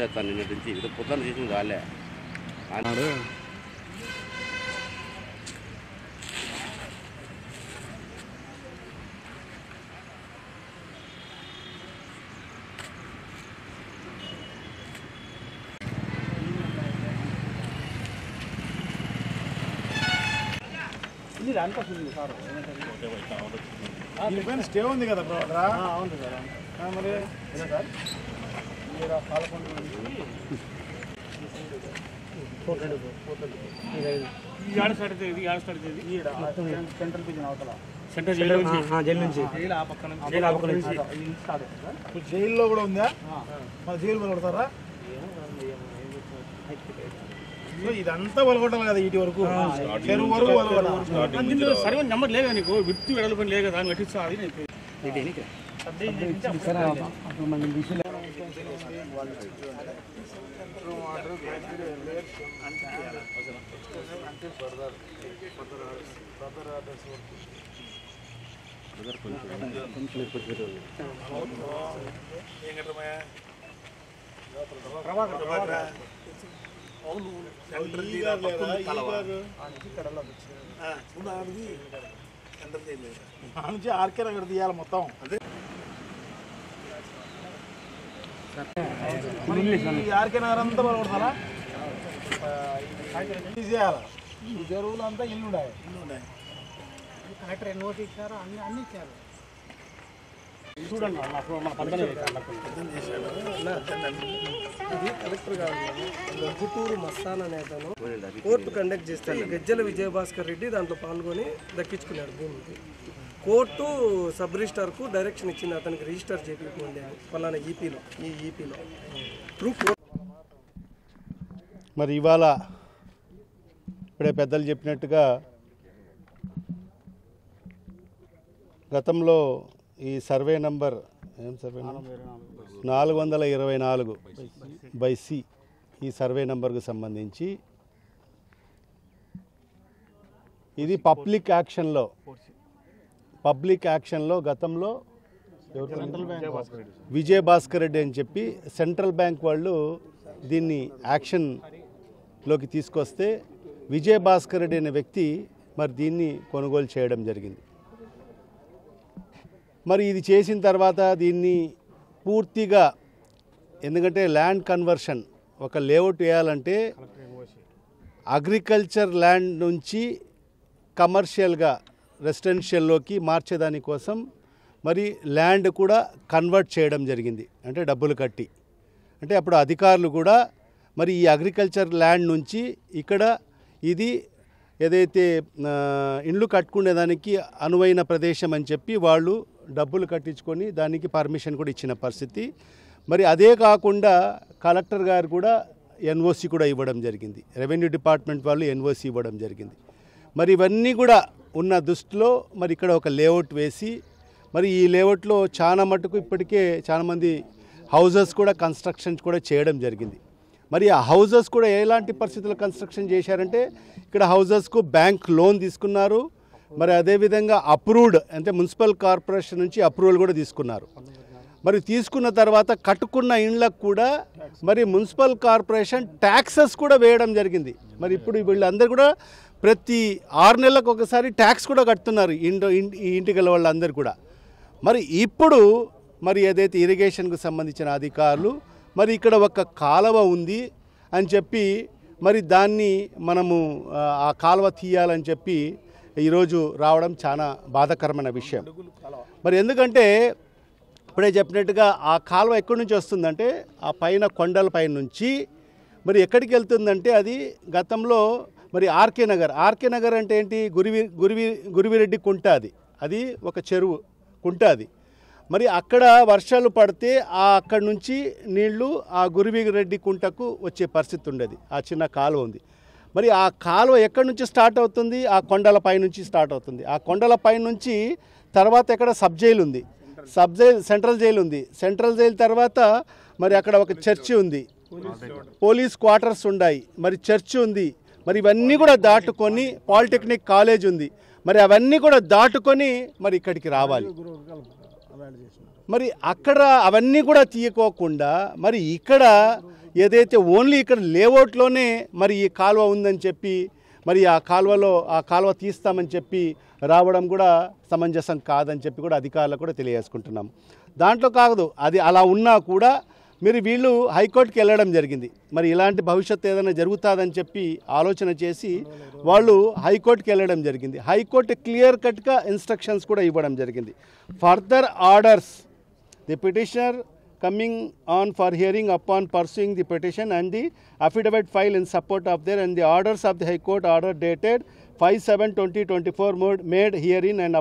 చేస్తాను నిన్నటి నుంచి ఇది పొద్దున్న చేసింది వాళ్ళే దీనిపైన స్టే ఉంది కదా అవును సార్ మరి సార్ సెంట్రల్ పిజన్ అవతల జైల్లో కూడా ఉందా మన జైలు కొడతారా ఇదంతా వలగొట్టాలి కదా ఇటు వరకు చెరువు వరకు సర్వే నెంబర్ లేదు నీకు విత్తు వెడల్పని లేదు కదా అని కట్టిస్తా అది ఆర్కే నగర్ తీయాలి మొత్తం ఆర్కే నగర్ అంతా పడగొడతారా తీసేయాలి ఈ చెరువులు అంతా ఇల్లు ఉన్నాయి కలెక్టర్ ఎన్ఓటీ ఇచ్చారు అన్ని ఇచ్చారు చూడండి ఇది కలెక్టర్ గారు గుంటూరు మస్తాన్ అనేతను కోర్టు కండక్ట్ చేస్తే గజ్జల విజయభాస్కర్ రెడ్డి దాంట్లో పాల్గొని దక్కించుకున్నాడు భూమికి. కోర్టు సబ్ రిజిస్టార్కు డైరెక్షన్ ఇచ్చింది అతనికి రిజిస్టర్ చేయించుకోండి అని ఫలానా ఈపీలో త్రూ కోర్టు. మరి ఇవాళ ఇప్పుడే పెద్దలు చెప్పినట్టుగా గతంలో ఈ సర్వే నంబర్ 424/C ఈ సర్వే నంబర్కు సంబంధించి ఇది పబ్లిక్ యాక్షన్లో గతంలో విజయభాస్కర్ రెడ్డి అని చెప్పి సెంట్రల్ బ్యాంక్ వాళ్ళు దీన్ని యాక్షన్లోకి తీసుకొస్తే విజయభాస్కర్ రెడ్డి అనే వ్యక్తి మరి దీన్ని కొనుగోలు చేయడం జరిగింది. మరి ఇది చేసిన తర్వాత దీన్ని పూర్తిగా ఎందుకంటే ల్యాండ్ కన్వర్షన్ ఒక లేఅవుట్ వేయాలంటే అగ్రికల్చర్ ల్యాండ్ నుంచి కమర్షియల్గా రెసిడెన్షియల్లోకి మార్చేదానికోసం మరి ల్యాండ్ కూడా కన్వర్ట్ చేయడం జరిగింది. అంటే డబ్బులు కట్టి అంటే అప్పుడు అధికారులు కూడా మరి ఈ అగ్రికల్చర్ ల్యాండ్ నుంచి ఇక్కడ ఇది ఏదైతే ఇండ్లు కట్టుకునేదానికి అనువైన ప్రదేశం అని చెప్పి వాళ్ళు డబ్బులు కట్టించుకొని దానికి పర్మిషన్ కూడా ఇచ్చిన పరిస్థితి. మరి అదే కాకుండా కలెక్టర్ గారు కూడా ఎన్ఓసి కూడా ఇవ్వడం జరిగింది, రెవెన్యూ డిపార్ట్మెంట్ వాళ్ళు ఎన్ఓసి ఇవ్వడం జరిగింది. మరి ఇవన్నీ కూడా ఉన్న దృష్టిలో మరి ఇక్కడ ఒక లేఅవుట్ వేసి మరి ఈ లేఅవుట్లో చాలా మటుకు ఇప్పటికే చాలామంది హౌజెస్ కూడా కన్స్ట్రక్షన్ కూడా చేయడం జరిగింది. మరి ఆ హౌజెస్ కూడా ఎలాంటి పరిస్థితుల్లో కన్స్ట్రక్షన్ చేశారంటే ఇక్కడ హౌజెస్కు బ్యాంక్ లోన్ తీసుకున్నారు. మరి అదేవిధంగా అప్రూవ్డ్ అంటే మున్సిపల్ కార్పొరేషన్ నుంచి అప్రూవల్ కూడా తీసుకున్నారు. మరి తీసుకున్న తర్వాత కట్టుకున్న ఇండ్లకు కూడా మరి మున్సిపల్ కార్పొరేషన్ ట్యాక్సెస్ కూడా వేయడం జరిగింది. మరి ఇప్పుడు వీళ్ళందరూ కూడా ప్రతి 6 నెలలకు ఒకసారి ట్యాక్స్ కూడా కడుతున్నారు ఇంటికి గల వాళ్ళందరూ కూడా. మరి ఇప్పుడు మరి ఏదైతే ఇరిగేషన్కు సంబంధించిన అధికారులు మరి ఇక్కడ ఒక కాలువ ఉంది అని చెప్పి మరి దాన్ని మనము ఆ కాలువ తీయాలని చెప్పి ఈరోజు రావడం చాలా బాధాకరమైన విషయం. మరి ఎందుకంటే ఇప్పుడే చెప్పినట్టుగా ఆ కాలువ ఎక్కడి నుంచి వస్తుందంటే ఆ పైన కొండల పైన నుంచి మరి ఎక్కడికి వెళ్తుందంటే అది గతంలో మరి ఆర్కే నగర్ అంటే ఏంటి గురివిరెడ్డి కుంట అది ఒక చెరువు కుంట అది. మరి అక్కడ వర్షాలు పడితే అక్కడి నుంచి నీళ్లు ఆ గురివిరెడ్డి కుంటకు వచ్చే పరిస్థితి ఉండేది. ఆ చిన్న కాలువ ఉంది. మరి ఆ కాలువ ఎక్కడి నుంచి స్టార్ట్ అవుతుంది? ఆ కొండల పై నుంచి స్టార్ట్ అవుతుంది. ఆ కొండల పై నుంచి తర్వాత ఎక్కడ సబ్ జైలు ఉంది, సెంట్రల్ జైలు ఉంది. సెంట్రల్ జైలు తర్వాత మరి అక్కడ ఒక చర్చి ఉంది, పోలీస్ క్వార్టర్స్ ఉన్నాయి, మరి చర్చి ఉంది. మరి ఇవన్నీ కూడా దాటుకొని పాలిటెక్నిక్ కాలేజ్ ఉంది. మరి అవన్నీ కూడా దాటుకొని మరి ఇక్కడికి రావాలి. మరి అక్కడ అవన్నీ కూడా తీయకోకుండా మరి ఇక్కడ ఏదైతే ఓన్లీ ఇక్కడ లేఅవుట్లోనే మరి ఈ కాలువ ఉందని చెప్పి మరి ఆ కాలువ తీస్తామని చెప్పి రావడం కూడా సమంజసం కాదని చెప్పి కూడా అధికారులకు కూడా తెలియజేసుకుంటున్నాం. దాంట్లో కాదు, అది అలా ఉన్నా కూడా వీళ్ళు హైకోర్టుకి వెళ్ళడం జరిగింది. మరి ఇలాంటి భవిష్యత్తు ఏదైనా జరుగుతుందని చెప్పి ఆలోచన చేసి వాళ్ళు హైకోర్టుకి వెళ్ళడం జరిగింది. హైకోర్టు క్లియర్ కట్గా ఇన్స్ట్రక్షన్స్ కూడా ఇవ్వడం జరిగింది. Further orders the petitioner coming on for hearing upon pursuing the petition and the affidavit file in support of their and the orders of the High Court order dated 5/7/2024 made herein and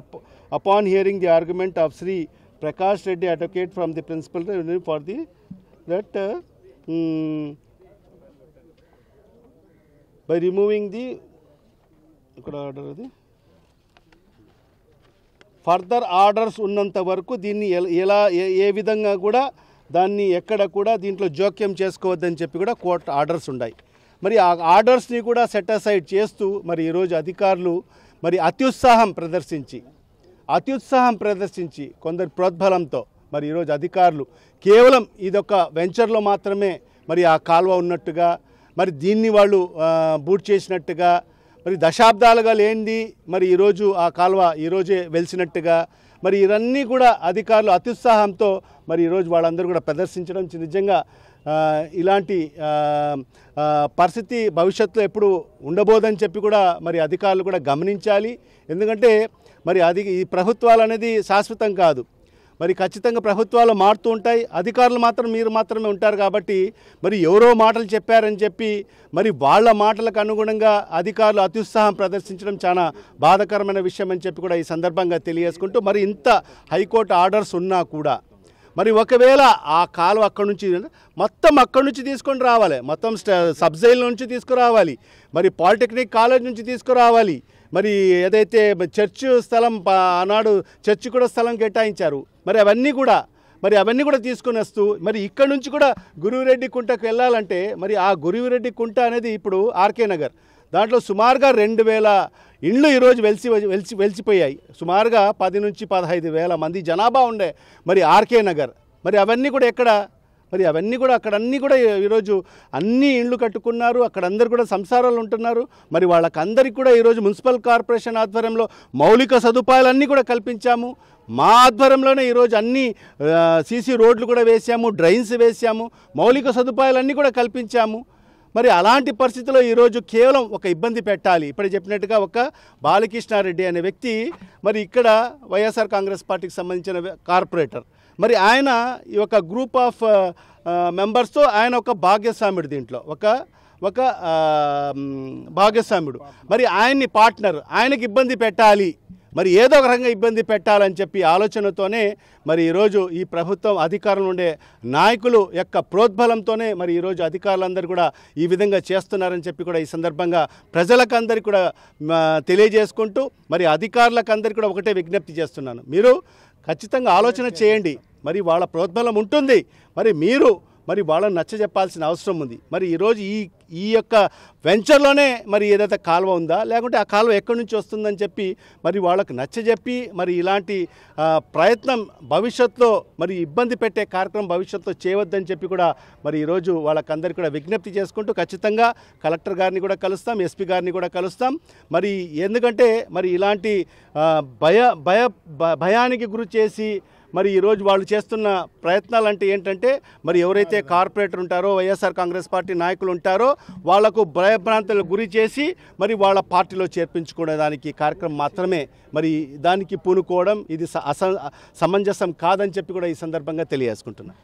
upon hearing the argument of Sri Prakash Reddy advocate from the principal for the that by removing the order further orders ఉన్నంత వరకు దీన్ని ఎలా ఏ విధంగా కూడా దాన్ని ఎక్కడ కూడా దీంట్లో జోక్యం చేసుకోవద్దని చెప్పి కూడా కోర్టు ఆర్డర్స్ ఉన్నాయి. మరి ఆ ఆర్డర్స్ని కూడా సెట్ అసైడ్ చేస్తూ మరి ఈరోజు అధికారులు మరి అత్యుత్సాహం ప్రదర్శించి కొందరి ప్రోద్బలంతో మరి ఈరోజు అధికారులు కేవలం ఇదొక వెంచర్లో మాత్రమే మరి ఆ కాలువ ఉన్నట్టుగా మరి దీన్ని వాళ్ళు బూట్ చేసినట్టుగా మరి దశాబ్దాలుగా లేనిది మరి ఈరోజు ఆ కాలువ ఈరోజే వెలిసినట్టుగా మరి ఇవన్నీ కూడా అధికారులు అత్యుత్సాహంతో మరి ఈరోజు వాళ్ళందరూ కూడా ప్రదర్శించడం నిజంగా ఇలాంటి పరిస్థితి భవిష్యత్తులో ఎప్పుడు ఉండబోదని చెప్పి కూడా మరి అధికారులు కూడా గమనించాలి. ఎందుకంటే మరి ఈ ప్రభుత్వాలు అనేది శాశ్వతం కాదు. మరి ఖచ్చితంగా ప్రభుత్వాలు మారుతూ ఉంటాయి, అధికారులు మాత్రం మీరు మాత్రమే ఉంటారు. కాబట్టి మరి ఎవరో మాటలు చెప్పారని చెప్పి మరి వాళ్ళ మాటలకు అనుగుణంగా అధికారులు అత్యుత్సాహం ప్రదర్శించడం చాలా బాధాకరమైన విషయం అని చెప్పి కూడా ఈ సందర్భంగా తెలియజేసుకుంటూ మరి ఇంత హైకోర్టు ఆర్డర్స్ ఉన్నా కూడా మరి ఒకవేళ ఆ కాలువ అక్కడి నుంచి తీసుకొని రావాలి, మొత్తం సబ్ జైల్ నుంచి తీసుకురావాలి, మరి పాలిటెక్నిక్ కాలేజ్ నుంచి తీసుకురావాలి, మరి ఏదైతే చర్చ్ స్థలం ఆనాడు చర్చ్ కూడా స్థలం కేటాయించారు మరి అవన్నీ కూడా తీసుకుని వస్తూ మరి ఇక్కడ నుంచి కూడా గురువిరెడ్డి కుంటకు వెళ్ళాలంటే మరి ఆ గురువిరెడ్డి కుంట అనేది ఇప్పుడు ఆర్కే నగర్, దాంట్లో సుమారుగా 2000 ఇండ్లు ఈరోజు వెలిసిపోయాయి. సుమారుగా 10 నుంచి 15,000 మంది జనాభా ఉండే మరి ఆర్కే నగర్. మరి అవన్నీ కూడా ఎక్కడ? మరి అవన్నీ కూడా అక్కడన్నీ కూడా ఈరోజు అన్ని ఇండ్లు కట్టుకున్నారు, అక్కడ అందరు కూడా సంసారాలు ఉంటున్నారు. మరి వాళ్ళకందరికీ కూడా ఈరోజు మున్సిపల్ కార్పొరేషన్ ఆధ్వర్యంలో మౌలిక సదుపాయాలన్నీ కూడా కల్పించాము. మా ఆధ్వర్యంలోనే ఈరోజు అన్ని సీసీ రోడ్లు కూడా వేసాము, డ్రైన్స్ వేసాము, మౌలిక సదుపాయాలన్నీ కూడా కల్పించాము. మరి అలాంటి పరిస్థితుల్లో ఈరోజు కేవలం ఒక ఇబ్బంది పెట్టాలి. ఇప్పుడు చెప్పినట్టుగా ఒక బాలకృష్ణారెడ్డి అనే వ్యక్తి మరి ఇక్కడ వైఎస్ఆర్ కాంగ్రెస్ పార్టీకి సంబంధించిన కార్పొరేటర్, మరి ఆయన ఈ ఒక గ్రూప్ ఆఫ్ మెంబర్స్తో ఆయన ఒక భాగ్యస్వాముడు, దీంట్లో ఒక భాగ్యస్వాముడు, మరి ఆయన్ని పార్ట్నర్, ఆయనకి ఇబ్బంది పెట్టాలి, మరి ఏదో ఒక రకంగా ఇబ్బంది పెట్టాలని చెప్పి ఆలోచనతోనే మరి ఈరోజు ఈ ప్రభుత్వం అధికారంలో ఉండే నాయకులు యొక్క ప్రోద్బలంతోనే మరి ఈరోజు అధికారులందరూ కూడా ఈ విధంగా చేస్తున్నారని చెప్పి కూడా ఈ సందర్భంగా ప్రజలకందరికీ కూడా తెలియజేసుకుంటూ మరి అధికారులకందరికీ కూడా ఒకటే విజ్ఞప్తి చేస్తున్నాను. మీరు ఖచ్చితంగా ఆలోచన చేయండి, మరి వాళ్ళ ప్రోద్బలం ఉంటుంది, మరి మీరు మరి వాళ్ళని నచ్చజెప్పాల్సిన అవసరం ఉంది. మరి ఈరోజు ఈ యొక్క వెంచర్లోనే మరి ఏదైతే కాలువ ఉందా, లేకుంటే ఆ కాలువ ఎక్కడి నుంచి వస్తుందని చెప్పి మరి వాళ్ళకు నచ్చజెప్పి మరి ఇలాంటి ప్రయత్నం భవిష్యత్తులో మరి ఇబ్బంది పెట్టే కార్యక్రమం భవిష్యత్తులో చేయవద్దని చెప్పి కూడా మరి ఈరోజు వాళ్ళకందరికీ కూడా విజ్ఞప్తి చేసుకుంటూ ఖచ్చితంగా కలెక్టర్ గారిని కూడా కలుస్తాం, ఎస్పీ గారిని కూడా కలుస్తాం. మరి ఎందుకంటే మరి ఇలాంటి భయానికి గురి చేసి మరి ఈరోజు వాళ్ళు చేస్తున్న ప్రయత్నాలు అంటే ఏంటంటే మరి ఎవరైతే కార్పొరేటర్ ఉంటారో వైఎస్ఆర్ కాంగ్రెస్ పార్టీ నాయకులు ఉంటారో వాళ్లకు భయభ్రాంతులకు గురి చేసి మరి వాళ్ళ పార్టీలో చేర్పించుకునేదానికి కార్యక్రమం మాత్రమే. మరి దానికి పూనుకోవడం ఇది సమంజసం కాదని చెప్పి కూడా ఈ సందర్భంగా తెలియజేసుకుంటున్నాను.